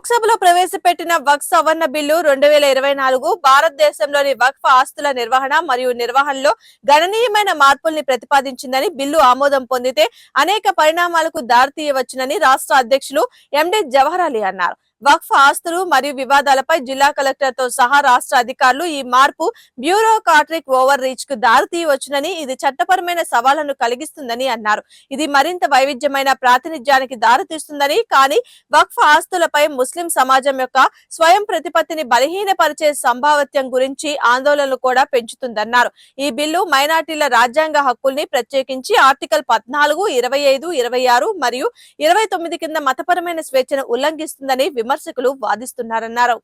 లోక్సభలో ప్రవేశపెట్టిన వక్ఫ్ సవరణ బిల్లు 2024 భారతదేశంలోని వక్ఫ్ ఆస్తుల నిర్వహణ మరియు నిర్వహణలో గణనీయమైన మార్పుల్ని ప్రతిపాదించిందని బిల్లు ఆమోదం పొందితే అనేక పరిణామాలకు దారితీయవచ్చునని రాష్ట్ర అధ్యక్షులు ఎండి జవహర్ అలీ అన్నారు. వక్ఫ్ ఆస్తులు మరియు వివాదాలపై జిల్లా కలెక్టర్ తో సహా రాష్ట్ర అధికారులు ఈ మార్పు బ్యూరోక్రాటిక్ ఓవర్ రీచ్ కు దారితీయవచ్చునని, ఇది చట్టపరమైన సవాళ్లను కలిగిస్తుందని అన్నారు. ఇది మరింత వైవిధ్యమైన ప్రాతినిధ్యానికి దారితీస్తుందని, కానీ వక్ఫ్ ఆస్తులపై ముస్లిం సమాజం యొక్క స్వయం ప్రతిపత్తిని బలహీనపరిచే సంభావ్యత్వం గురించి ఆందోళనలు కూడా పెంచుతుందన్నారు. ఈ బిల్లు మైనార్టీల రాజ్యాంగ హక్కుల్ని ప్రత్యేకించి ఆర్టికల్ 14, 25, 26 మరియు 29 కింద మతపరమైన స్వేచ్ఛను ఉల్లంఘిస్తుందని విమర్శకులు వాదిస్తున్నారన్నారు.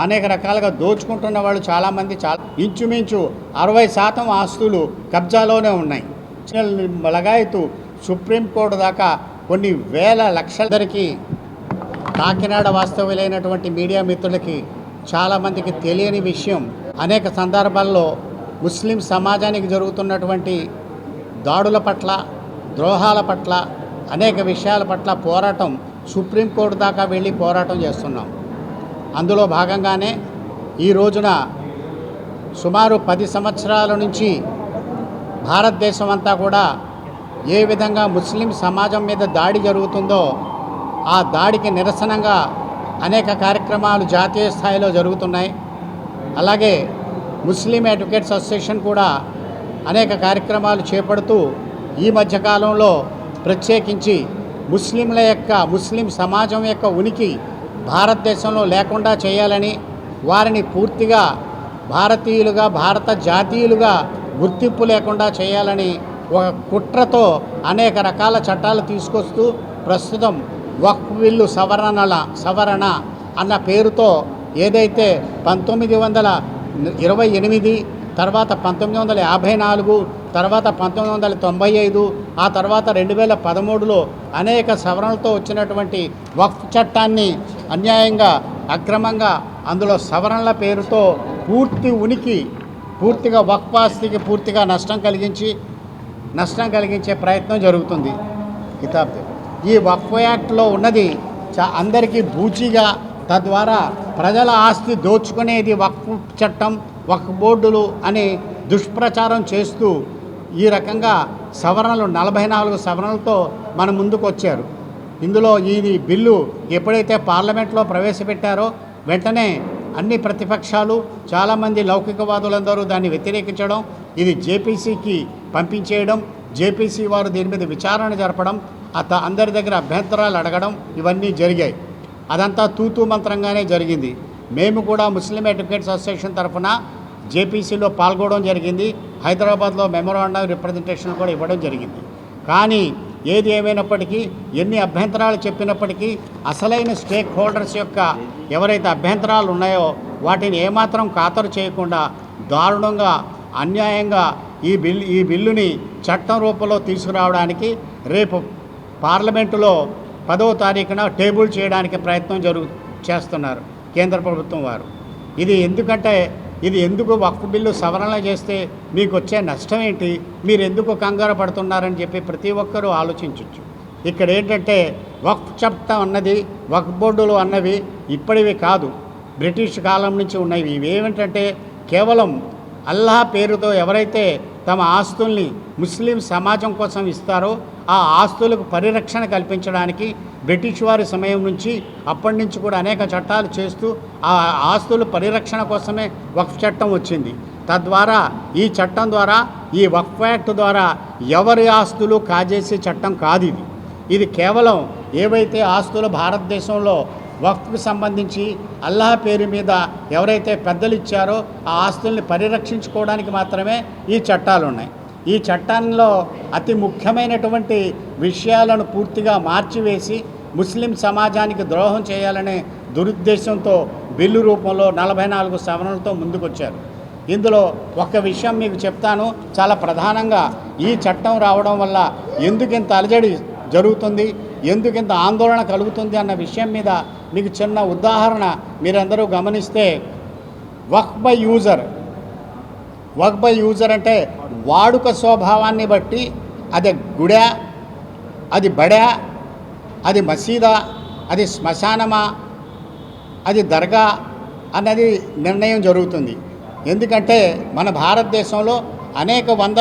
అనేక రకాలుగా దోచుకుంటున్న వాళ్ళు చాలామంది ఇంచుమించు 60% ఆస్తులు కబ్జాలోనే ఉన్నాయి. లగాయతు సుప్రీంకోర్టు దాకా కొన్ని వేల లక్షలకి కాకినాడ వాస్తవ్యులైనటువంటి మీడియా మిత్రులకి చాలామందికి తెలియని విషయం, అనేక సందర్భాల్లో ముస్లిం సమాజానికి జరుగుతున్నటువంటి దాడుల పట్ల, ద్రోహాల పట్ల, అనేక విషయాల పట్ల పోరాటం సుప్రీంకోర్టు దాకా వెళ్ళి పోరాటం చేస్తున్నాం. అందులో భాగంగానే ఈ రోజున సుమారు 10 సంవత్సరాల నుంచి భారతదేశం అంతా కూడా ఏ విధంగా ముస్లిం సమాజం మీద దాడి జరుగుతుందో ఆ దాడికి నిరసనగా అనేక కార్యక్రమాలు జాతీయ స్థాయిలో జరుగుతున్నాయి. అలాగే ముస్లిం అడ్వకేట్స్ అసోసియేషన్ కూడా అనేక కార్యక్రమాలు చేపడుతూ ఈ మధ్యకాలంలో ప్రత్యేకించి ముస్లిం సమాజం యొక్క ఉనికి భారతదేశంలో లేకుండా చేయాలని, వారిని పూర్తిగా భారతీయులుగా, భారత జాతీయులుగా గుర్తింపు లేకుండా చేయాలని ఒక కుట్రతో అనేక రకాల చట్టాలు తీసుకొస్తూ ప్రస్తుతం వక్ఫ్ బిల్లు సవరణ అన్న పేరుతో ఏదైతే 1928, తర్వాత 1954, తర్వాత 1995, ఆ తర్వాత 2013లో అనేక సవరణలతో వచ్చినటువంటి వక్ఫ్ చట్టాన్ని అన్యాయంగా, అక్రమంగా అందులో సవరణల పేరుతో పూర్తిగా వక్ఫ్ ఆస్తికి పూర్తిగా నష్టం కలిగించే ప్రయత్నం జరుగుతుంది. ఈ వక్ఫ్ యాక్ట్లో ఉన్నది అందరికీ బూచిగా, తద్వారా ప్రజల ఆస్తి దోచుకునేది వక్ఫ్ చట్టం, వక్ఫ్ బోర్డులు అని దుష్ప్రచారం చేస్తూ ఈ రకంగా సవరణలు 44 సవరణలతో మన ముందుకు వచ్చారు. ఇందులో ఈ బిల్లు ఎప్పుడైతే పార్లమెంట్లో ప్రవేశపెట్టారో వెంటనే అన్ని ప్రతిపక్షాలు, చాలామంది లౌకికవాదులందరూ దాన్ని వ్యతిరేకించడం, ఇది జేపీసీకి పంపించేయడం, జేపీసీ వారు దీని మీద విచారణ జరపడం, అందరి దగ్గర అభ్యంతరాలు అడగడం, ఇవన్నీ జరిగాయి. అదంతా తూతూ మంత్రంగానే జరిగింది. మేము కూడా ముస్లిం అడ్వకేట్స్ అసోసియేషన్ తరఫున జేపీసీలో పాల్గొనడం జరిగింది. హైదరాబాద్లో మెమోరాండం రిప్రజెంటేషన్ కూడా ఇవ్వడం జరిగింది. కానీ ఏది ఏమైనప్పటికీ, ఎన్ని అభ్యంతరాలు చెప్పినప్పటికీ అసలైన స్టేక్ హోల్డర్స్ యొక్క ఎవరైతే అభ్యంతరాలు ఉన్నాయో వాటిని ఏమాత్రం ఖాతరు చేయకుండా దారుణంగా, అన్యాయంగా ఈ బిల్లుని చట్టం రూపంలో తీసుకురావడానికి రేపు పార్లమెంటులో 10వ తారీఖున టేబుల్ చేయడానికి ప్రయత్నం చేస్తున్నారు కేంద్ర ప్రభుత్వం వారు. ఇది ఎందుకు వక్ఫ్ బిల్లు సవరణ చేస్తే మీకు వచ్చే నష్టం ఏంటి, మీరు ఎందుకు కంగారు పడుతున్నారని చెప్పి ప్రతి ఒక్కరూ ఆలోచించవచ్చు. ఇక్కడ ఏంటంటే వక్ఫ్ చట్టం అన్నది, వక్ఫ్ బోర్డులు అన్నవి ఇప్పటివి కాదు, బ్రిటిష్ కాలం నుంచి ఉన్నవి. ఇవి ఏమిటంటే కేవలం అల్లాహ్ పేరుతో ఎవరైతే తమ ఆస్తుల్ని ముస్లిం సమాజం కోసం ఇస్తారో ఆ ఆస్తులకు పరిరక్షణ కల్పించడానికి బ్రిటిష్ వారి సమయం నుంచి అప్పటి నుంచి కూడా అనేక చట్టాలు చేస్తూ ఆ ఆస్తుల పరిరక్షణ కోసమే వక్ఫ్ చట్టం వచ్చింది. తద్వారా ఈ చట్టం ద్వారా, ఈ వక్ఫ్ యాక్ట్ ద్వారా ఎవరి ఆస్తులు కాజేసే చట్టం కాదు ఇది. ఇది కేవలం ఏవైతే ఆస్తులు భారతదేశంలో వక్ఫ్కి సంబంధించి అల్లాహ్ పేరు మీద ఎవరైతే పెద్దలు ఇచ్చారో ఆ ఆస్తుల్ని పరిరక్షించుకోవడానికి మాత్రమే ఈ చట్టాలు ఉన్నాయి. ఈ చట్టంలో అతి ముఖ్యమైనటువంటి విషయాలను పూర్తిగా మార్చివేసి ముస్లిం సమాజానికి ద్రోహం చేయాలనే దురుద్దేశంతో బిల్లు రూపంలో 44 సవరణలతో ముందుకొచ్చారు. ఇందులో ఒక విషయం మీకు చెప్తాను. చాలా ప్రధానంగా ఈ చట్టం రావడం వల్ల ఎందుకింత అలజడి జరుగుతుంది, ఎందుకింత ఆందోళన కలుగుతుంది అన్న విషయం మీద మీకు చిన్న ఉదాహరణ మీరందరూ గమనిస్తే, వక్ఫ్ బై యూజర్ అంటే వాడుక స్వభావాన్ని బట్టి అది గుడా, అది బడా, అది మసీదా, అది శ్మశానమా, అది దర్గా అన్నది నిర్ణయం జరుగుతుంది. ఎందుకంటే మన భారతదేశంలో అనేక వందల